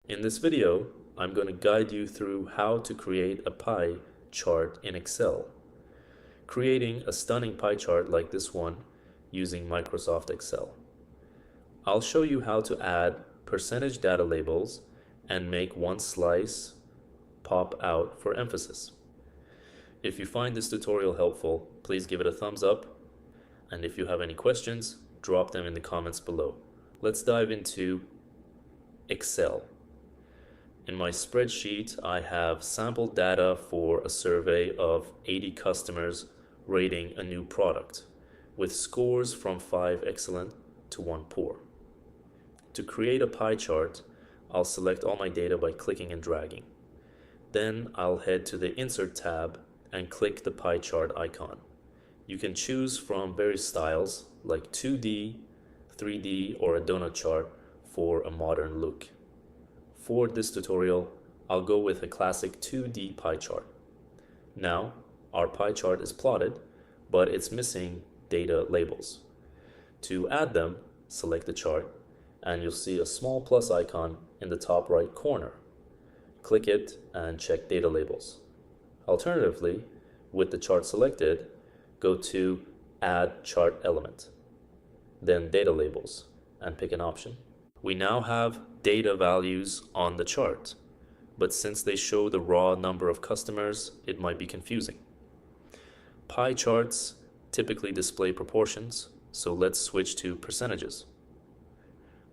In this video, I'm going to guide you through how to create a pie chart in Excel. Creating a stunning pie chart like this one using Microsoft Excel. I'll show you how to add percentage data labels and make one slice pop out for emphasis. If you find this tutorial helpful, please give it a thumbs up, and if you have any questions, drop them in the comments below. Let's dive into Excel. In my spreadsheet, I have sample data for a survey of 80 customers rating a new product, with scores from 5 excellent to 1 poor. To create a pie chart, I'll select all my data by clicking and dragging. Then I'll head to the Insert tab and click the pie chart icon. You can choose from various styles like 2D, 3D, or a donut chart for a modern look. For this tutorial, I'll go with a classic 2D pie chart. Now, our pie chart is plotted, but it's missing data labels. To add them, select the chart, and you'll see a small plus icon in the top right corner. Click it and check data labels. Alternatively, with the chart selected, go to Add Chart Element, then Data Labels, and pick an option. We now have data values on the chart, but since they show the raw number of customers, it might be confusing. Pie charts typically display proportions, so let's switch to percentages.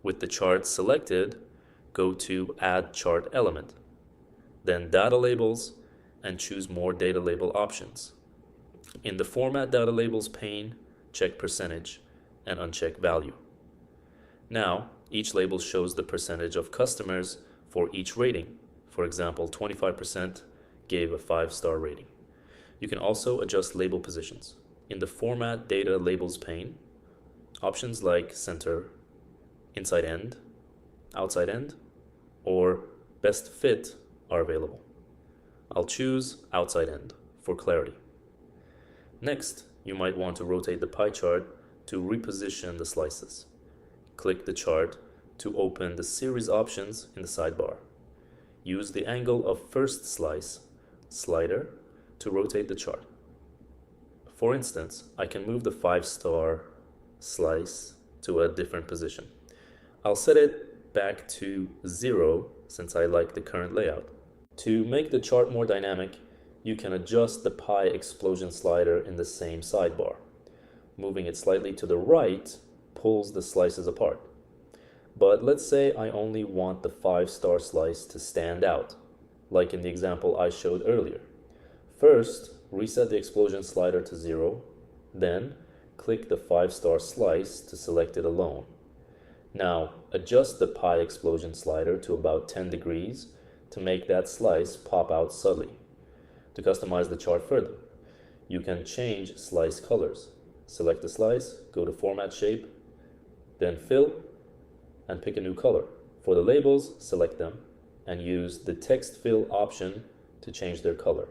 With the chart selected, go to Add Chart Element, then Data Labels, and choose more data label options. In the Format Data Labels pane, check Percentage and uncheck Value. Now, each label shows the percentage of customers for each rating. For example, 25% gave a 5-star rating. You can also adjust label positions. In the Format Data Labels pane, options like Center, Inside End, Outside End, or Best Fit are available. I'll choose Outside End for clarity. Next, you might want to rotate the pie chart to reposition the slices. Click the chart to open the series options in the sidebar. Use the angle of first slice slider to rotate the chart. For instance, I can move the 5-star slice to a different position. I'll set it back to 0 since I like the current layout. To make the chart more dynamic, you can adjust the pie explosion slider in the same sidebar. Moving it slightly to the right pulls the slices apart. But let's say I only want the 5-star slice to stand out, like in the example I showed earlier. First, reset the explosion slider to 0, then click the 5-star slice to select it alone. Now, adjust the pie explosion slider to about 10 degrees to make that slice pop out subtly. To customize the chart further, you can change slice colors. Select the slice, go to Format Shape, then Fill, and pick a new color. For the labels, select them and use the Text Fill option to change their color.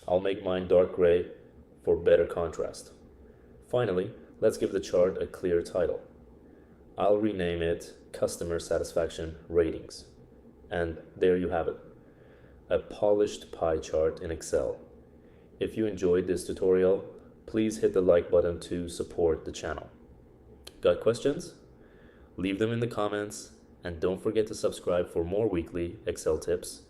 I'll make mine dark gray for better contrast. Finally, let's give the chart a clear title. I'll rename it Customer Satisfaction Ratings. And there you have it, a polished pie chart in Excel. If you enjoyed this tutorial, please hit the like button to support the channel. Got questions? Leave them in the comments, and don't forget to subscribe for more weekly Excel tips